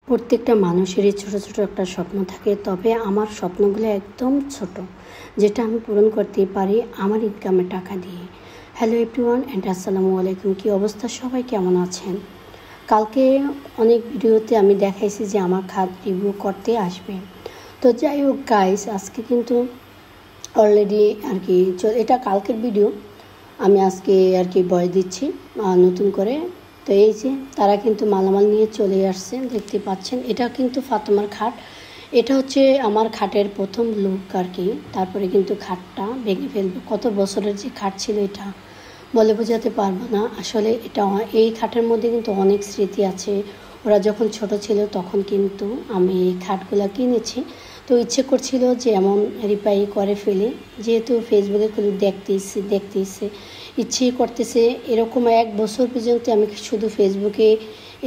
প্রত্যেকটা মানুষেরই ছোট ছোট একটা স্বপ্ন থাকে, তবে আমার স্বপ্নগুলো একদম ছোট, যেটা আমি পূরণ করতে পারি আমার ইনকামের টাকা দিয়ে। হ্যালো এভরিওয়ান অ্যান্ড আসসালামু আলাইকুম। কী অবস্থা, সবাই কেমন আছেন? কালকে অনেক ভিডিওতে আমি দেখাইছি যে আমার খাত রিভিউ করতে আসবে। তো যাই হোক গাইস, আজকে কিন্তু অলরেডি এটা কালকের ভিডিও, আমি আজকে ভয়েস দিচ্ছি নতুন করে। তো এই যে তারা কিন্তু মালামাল নিয়ে চলে আসছে, দেখতে পাচ্ছেন। এটা কিন্তু ফাতেমার খাট। এটা হচ্ছে আমার খাটের প্রথম লুক তারপরে কিন্তু খাটটা ভেঙে ফেলবো। কত বছরের যে খাট ছিল এটা বলে বোঝাতে পারবো না। আসলে এই খাটের মধ্যে কিন্তু অনেক স্মৃতি আছে। ওরা যখন ছোট ছিল তখন কিন্তু আমি এই খাটগুলো কিনেছি। তো ইচ্ছে করছিল যে এমন রিপাই করে ফেলে, যেহেতু ফেসবুকে খুলে দেখতে ইচ্ছেই করতেছে। এরকম 1 বছর পর্যন্ত আমি শুধু ফেসবুকে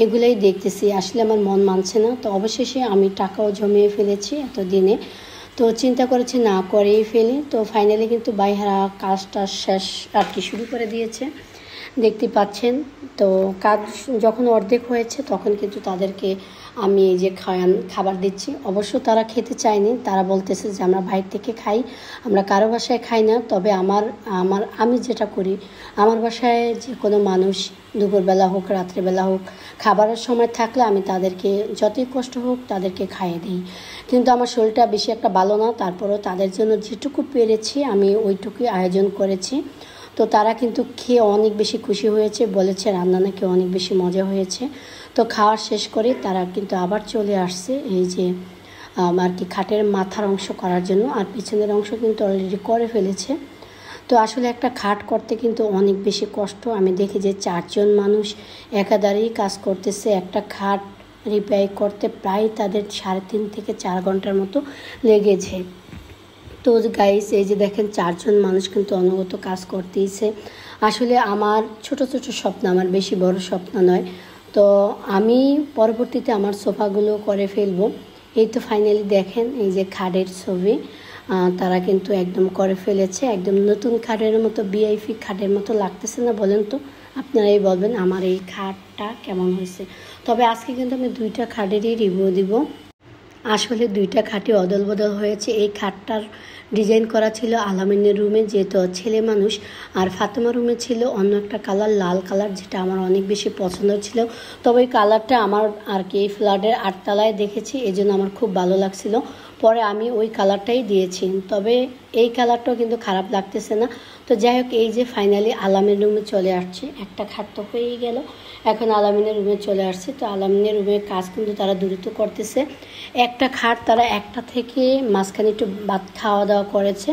এগুলাই দেখতেছি, আসলে আমার মন মানছে না। তো অবশেষে আমি টাকাও জমিয়ে ফেলেছি এতদিনে। তো চিন্তা করেছি না করেই ফেলি। তো ফাইনালি কিন্তু বাইহারা কাজটা শেষ শুরু করে দিয়েছে, দেখতে পাচ্ছেন। তো কাজ যখন অর্ধেক হয়েছে তখন কিন্তু তাদেরকে আমি এই যে খাবার দিচ্ছি। অবশ্য তারা খেতে চায়নি, তারা বলতেছে যে আমরা বাইরে থেকে খাই, আমরা কারো বাসায় খাই না। তবে আমি যেটা করি, আমার বাসায় যে কোনো মানুষ দুপুরবেলা হোক রাত্রেবেলা হোক খাবারের সময় থাকলে আমি তাদেরকে যতই কষ্ট হোক তাদেরকে খাইয়ে দিই। কিন্তু আমার শরীরটা বেশি একটা ভালো না, তারপরেও তাদের জন্য যেটুকু পেরেছি আমি ওইটুকুই আয়োজন করেছি। তো তারা কিন্তু খেয়ে অনেক বেশি খুশি হয়েছে, বলেছে রান্না নাকি অনেক বেশি মজা হয়েছে। তো খাওয়ার শেষ করে তারা কিন্তু আবার চলে আসছে এই যে খাটের মাথার অংশ করার জন্য, আর পিছনের অংশ কিন্তু অলরেডি করে ফেলেছে। তো আসলে একটা খাট করতে কিন্তু অনেক বেশি কষ্ট। আমি দেখি যে 4 জন মানুষ একাধারেই কাজ করতেছে। একটা খাট রিপেয়ার করতে প্রায় তাদের 3.5 থেকে 4 ঘন্টার মতো লেগেছে। তো গাইস, এই যে দেখেন 4 জন মানুষ কিন্তু অনবরত কাজ করতেইছে। আসলে আমার ছোট ছোট স্বপ্ন, আমার বেশি বড় স্বপ্ন নয়। তো আমি পরবর্তীতে আমার সোফাগুলো করে ফেলবো। এই তো ফাইনালি দেখেন এই যে খাটের ছবি তারা কিন্তু একদম করে ফেলেছে। একদম নতুন খাটের মতো, ভিআইপি খাটের মতো লাগতেছে না বলেন তো? আপনারাই বলবেন আমার এই খাটটা কেমন হয়েছে। তবে আজকে কিন্তু আমি 2টা খাটেরই রিভিউ দিব। আসলে 2টা খাটই অদল বদল হয়েছে। এই খাটটার ডিজাইন করা ছিল আলামিনের রুমে, যেহেতু ছেলে মানুষ, আর ফাতেমা রুমে ছিল অন্য একটা কালার, লাল কালার, যেটা আমার অনেক বেশি পছন্দ ছিল। তবে এই কালারটা আমার এই ফ্ল্যাটের 8 তলায় দেখেছি, এই জন্য আমার খুব ভালো লাগছিল। পরে আমি ওই কালারটাই দিয়েছি। তবে এই কালারটাও কিন্তু খারাপ লাগতেছে না। তো যাই হোক, এই যে ফাইনালি আলামিনের রুমে চলে আসছে। একটা খাট তো হয়েই গেল, এখন আলামিনের রুমে চলে আসছে। তো আলামিনের রুমের কাজ কিন্তু তারা দ্রুত করতেছে। একটা খাট তারা 1টা থেকে মাঝখানে একটু ভাত খাওয়া দাওয়া করেছে,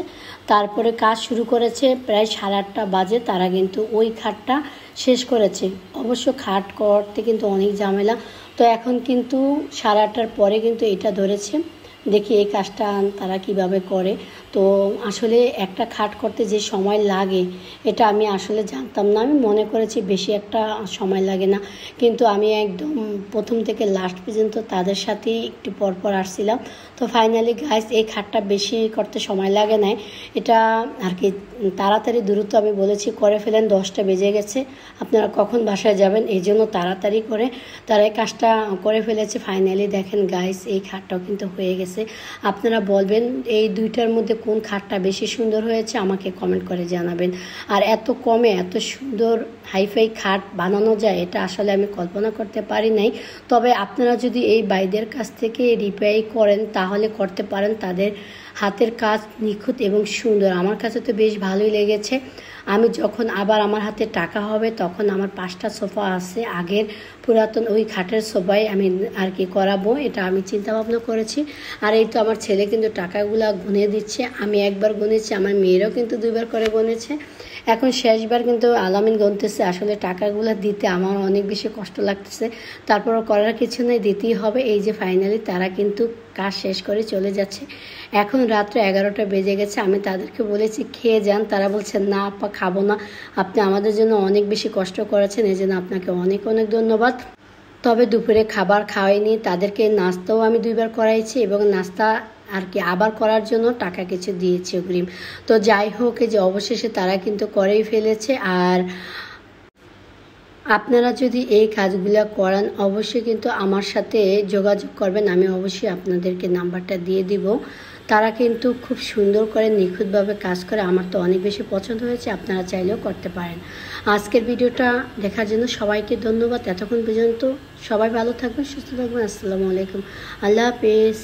তারপরে কাজ শুরু করেছে। প্রায় 8:30 বাজে তারা কিন্তু ওই খাটটা শেষ করেছে। অবশ্য খাট করতে কিন্তু অনেক ঝামেলা। তো এখন কিন্তু 8:30টার পরে কিন্তু এটা ধরেছে। দেখি এই কাজটা তারা কিভাবে করে। তো আসলে একটা খাট করতে যে সময় লাগে এটা আমি আসলে জানতাম না। আমি মনে করেছি বেশি একটা সময় লাগে না, কিন্তু আমি একদম প্রথম থেকে লাস্ট পর্যন্ত তাদের সাথেই একটু পরপর আসছিলাম। তো ফাইনালি গাইস, এই খাটটা বেশি করতে সময় লাগে না, এটা তাড়াতাড়ি দ্রুত আমি বলেছি করে ফেলেন। 10টা বেজে গেছে, আপনারা কখন বাসায় যাবেন, এই জন্য তাড়াতাড়ি করে তারা এই কাজটা করে ফেলেছে। ফাইনালি দেখেন গাইস, এই খাটটাও কিন্তু হয়ে গেছে। আপনারা বলবেন এই 2টার মধ্যে কোন খাটটা বেশি সুন্দর হয়েছে, আমাকে কমেন্ট করে জানাবেন। আর এত কমে এত সুন্দর হাইফাই খাট বানানো যায়, এটা আসলে আমি কল্পনা করতে পারি নাই। তবে আপনারা যদি এই বাইদের কাছ থেকে রিপেয়ার করেন তাহলে করতে পারেন। তাদের হাতের কাজ নিখুঁত এবং সুন্দর, আমার কাছে তো বেশ ভালোই লেগেছে। আমি যখন আবার আমার হাতে টাকা হবে তখন আমার 5টা সোফা আছে আগের পুরাতন ওই খাটের সোফায় আমি করাবো, এটা আমি চিন্তা ভাবনা করেছি। আর এই তো আমার ছেলে কিন্তু টাকাগুলা গুনে দিচ্ছে। আমি একবার গুনেছি, আমার মেয়েরাও কিন্তু 2বার করে গুনেছে। এখন শেষবার কিন্তু আলামিন গুনতেছে। আসলে টাকাগুলো দিতে আমার অনেক বেশি কষ্ট লাগতেছে, তারপরও করার কিছু নেই, দিতেই হবে। এই যে ফাইনালি তারা কিন্তু কাজ শেষ করে চলে যাচ্ছে। এখন রাত্রে 11টা বেজে গেছে। আমি তাদেরকে বলেছি খেয়ে যান, তারা বলছে না আপা খাবো না, আপনি আমাদের জন্য অনেক বেশি কষ্ট করেছেন, এই জন্য আপনাকে অনেক অনেক ধন্যবাদ। তবে দুপুরে খাবার খাওয়াইনি, তাদেরকে নাস্তাও আমি 2বার করাইছি এবং নাস্তা আবার করার জন্য টাকা কিছু দিয়েছি অগ্রিম। তো যাই হোক, এই যে অবশেষে তারা কিন্তু করেই ফেলেছে। আপনারা যদি এই কাজগুলো করান অবশ্যই কিন্তু আমার সাথে যোগাযোগ করবেন, আমি অবশ্যই আপনাদেরকে নাম্বারটা দিয়ে দিব। তারা কিন্তু খুব সুন্দর করে নিখুঁতভাবে কাজ করে, আমার তো অনেক বেশি পছন্দ হয়েছে, আপনারা চাইলেও করতে পারেন। আজকের ভিডিওটা দেখার জন্য সবাইকে ধন্যবাদ। এতক্ষণ পর্যন্ত সবাই ভালো থাকবেন, সুস্থ থাকবেন। আসসালামু আলাইকুম, আল্লাহ হাফেজ।